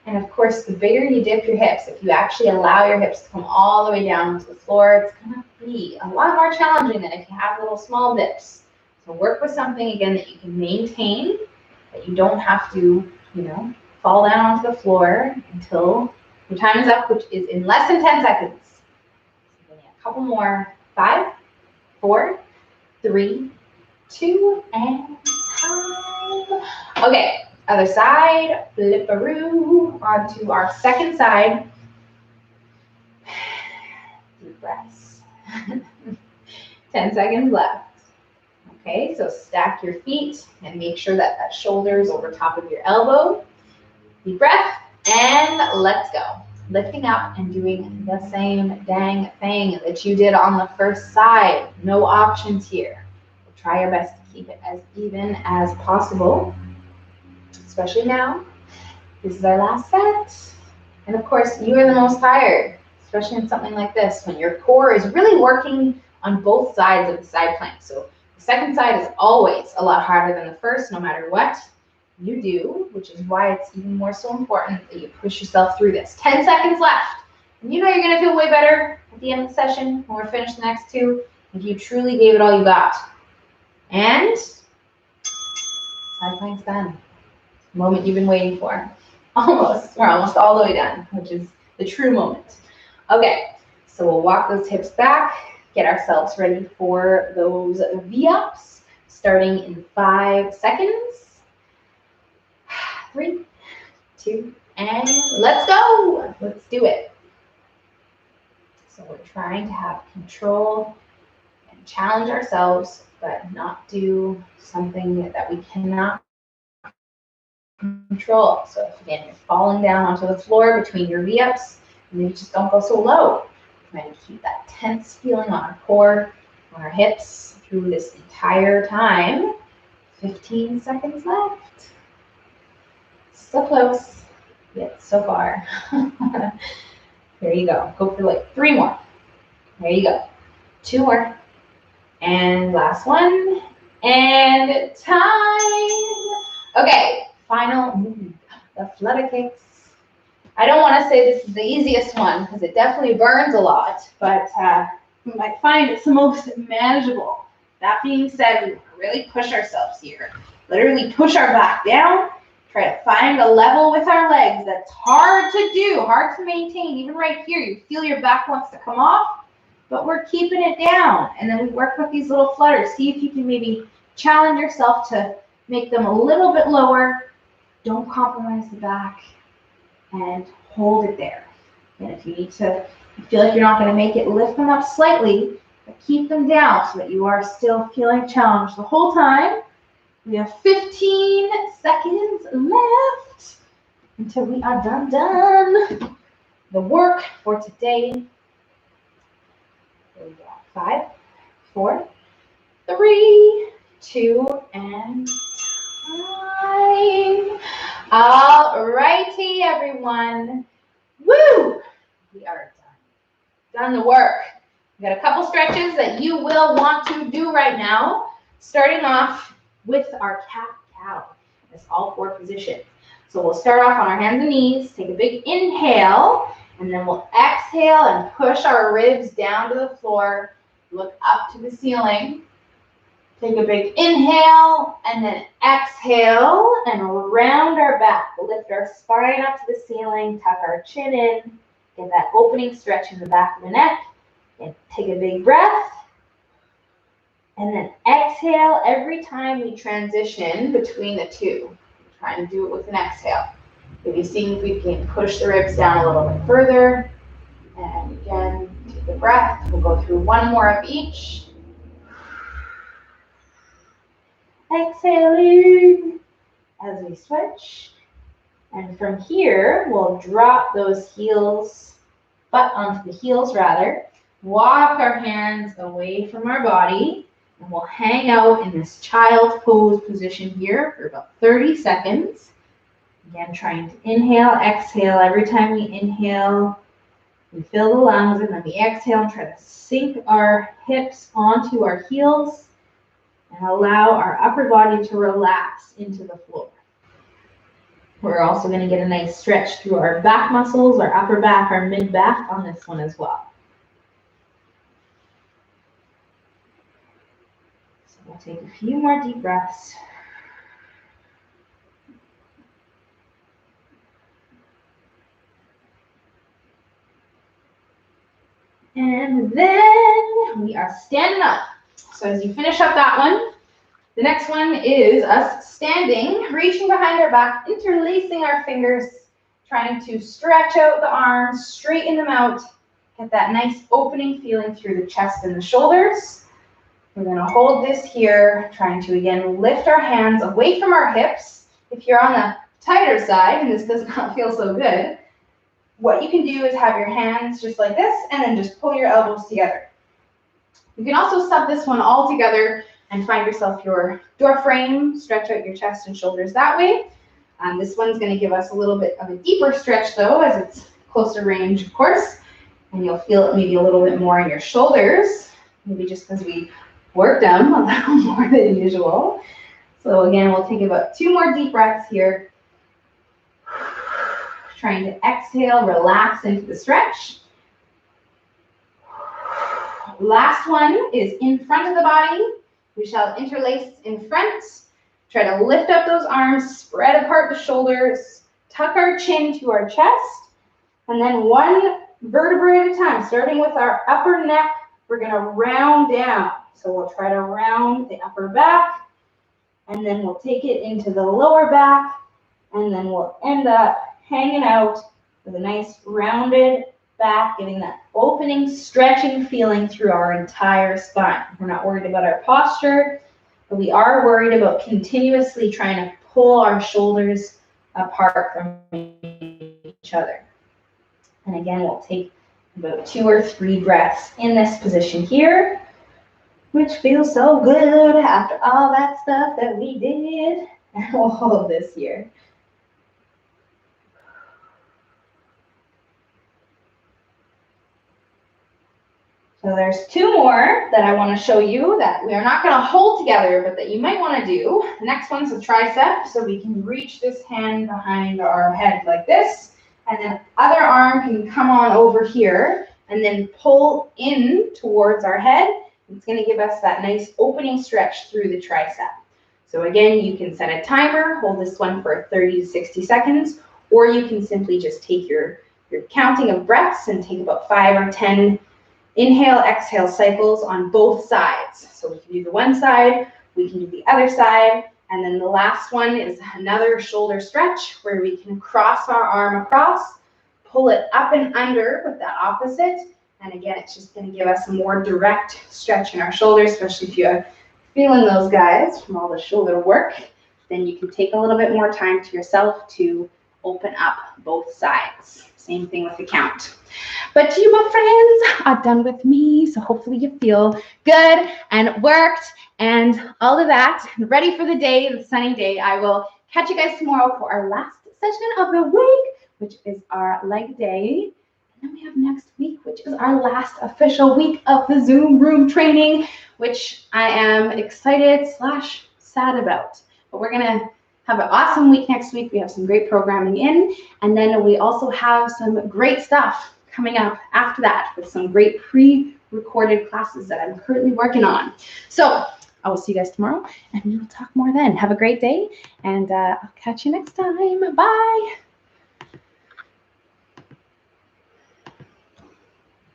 [SPEAKER 1] And of course, the bigger you dip your hips, if you actually allow your hips to come all the way down to the floor, it's going to be a lot more challenging than if you have little small dips. So work with something, again, that you can maintain, that you don't have to, fall down onto the floor until your time is up, which is in less than 10 seconds. So a couple more. 5, 4, 3, 2, and time. Okay, other side, flip-a-roo, onto our second side. Deep breaths. 10 seconds left. Okay, so stack your feet and make sure that that shoulder is over top of your elbow. Deep breath, and let's go. Lifting up and doing the same dang thing that you did on the first side. No options here. We'll try our best to keep it as even as possible, especially now. This is our last set. And of course, you are the most tired, especially in something like this, when your core is really working on both sides of the side plank. So the second side is always a lot harder than the first, no matter what you do, which is why it's even more so important that you push yourself through this. 10 seconds left. And you know you're going to feel way better at the end of the session when we're finished the next two if you truly gave it all you got. And side plank's done. The moment you've been waiting for. Almost. We're almost all the way done, which is the true moment. Okay, so we'll walk those hips back, get ourselves ready for those V-ups, starting in 5 seconds. 3, 2, and let's go. Let's do it. So we're trying to have control and challenge ourselves, but not do something that we cannot control. So if, again, you're falling down onto the floor between your V-ups, and you just don't go so low. Trying to keep that tense feeling on our core, on our hips through this entire time. 15 seconds left. So close, yet so far. There you go. Go for like 3 more. There you go. 2 more. And last one. And time. Okay, final move, the Flutter Kicks. I don't want to say this is the easiest one because it definitely burns a lot, but you might find it's the most manageable. That being said, we really push ourselves here. Literally push our back down. Try to find a level with our legs. That's hard to do, hard to maintain. Even right here, you feel your back wants to come off, but we're keeping it down. And then we work with these little flutters. See if you can maybe challenge yourself to make them a little bit lower. Don't compromise the back and hold it there. And if you need to, you feel like you're not going to make it, lift them up slightly, but keep them down so that you are still feeling challenged the whole time. We have 15 seconds left until we are done. The work for today. There we go. 5, 4, 3, 2, and time. All righty, everyone. Woo! We are done the work. We got a couple stretches that you will want to do right now, starting off with our cat-cow. It's all 4 positions. So we'll start off on our hands and knees, take a big inhale, and then we'll exhale and push our ribs down to the floor, look up to the ceiling. Take a big inhale, and then exhale, and round our back. We'll lift our spine up to the ceiling, tuck our chin in, get that opening stretch in the back of the neck, and take a big breath. And then exhale every time we transition between the two. Try and do it with an exhale. Maybe seeing if we can push the ribs down a little bit further. And again, take a breath. We'll go through one more of each. Exhaling as we switch. And from here, we'll drop those heels, butt onto the heels rather. Walk our hands away from our body. And we'll hang out in this child pose position here for about 30 seconds. Again, trying to inhale, exhale. Every time we inhale, we fill the lungs, and then we exhale and try to sink our hips onto our heels and allow our upper body to relax into the floor. We're also going to get a nice stretch through our back muscles, our upper back, our mid back on this one as well. We'll take a few more deep breaths. And then we are standing up. So as you finish up that one, the next one is us standing, reaching behind our back, interlacing our fingers, trying to stretch out the arms, straighten them out, get that nice opening feeling through the chest and the shoulders. We're going to hold this here, trying to, again, lift our hands away from our hips. If you're on the tighter side and this does not feel so good, what you can do is have your hands just like this and then just pull your elbows together. You can also sub this one all together and find yourself your door frame, stretch out your chest and shoulders that way. This one's going to give us a little bit of a deeper stretch though, as it's closer range, of course, and you'll feel it maybe a little bit more in your shoulders, maybe just because we work them a little more than usual. So again, we'll take about 2 more deep breaths here. Trying to exhale, relax into the stretch. Last one is in front of the body. We shall interlace in front. Try to lift up those arms, spread apart the shoulders, tuck our chin to our chest, and then one vertebra at a time, starting with our upper neck, we're going to round down. So we'll try to round the upper back, and then we'll take it into the lower back, and then we'll end up hanging out with a nice rounded back, giving that opening, stretching feeling through our entire spine. We're not worried about our posture, but we are worried about continuously trying to pull our shoulders apart from each other. And again, we'll take about 2 or 3 breaths in this position here, which feels so good after all that stuff that we did. And we'll hold this here. So there's two more that I want to show you that we are not going to hold together, but that you might want to do. The next one's a tricep, so we can reach this hand behind our head like this, and then other arm can come on over here and then pull in towards our head. It's going to give us that nice opening stretch through the tricep. So again, you can set a timer, hold this one for 30 to 60 seconds, or you can simply just take your counting of breaths and take about 5 or 10 inhale, exhale cycles on both sides. So we can do the one side, we can do the other side, and then the last one is another shoulder stretch where we can cross our arm across, pull it up and under with that opposite, and again, it's just going to give us a more direct stretch in our shoulders, especially if you're feeling those guys from all the shoulder work. Then you can take a little bit more time to yourself to open up both sides. Same thing with the count. But you, my friends, are done with me, so hopefully you feel good and worked and all of that, ready for the day, the sunny day. I will catch you guys tomorrow for our last session of the week, which is our leg day. And then we have next week, which is our last official week of the Zoom room training, which I am excited / sad about. But we're going to have an awesome week next week. We have some great programming in, and then we also have some great stuff coming up after that with some great pre-recorded classes that I'm currently working on. So I will see you guys tomorrow, and we will talk more then. Have a great day, and I'll catch you next time. Bye.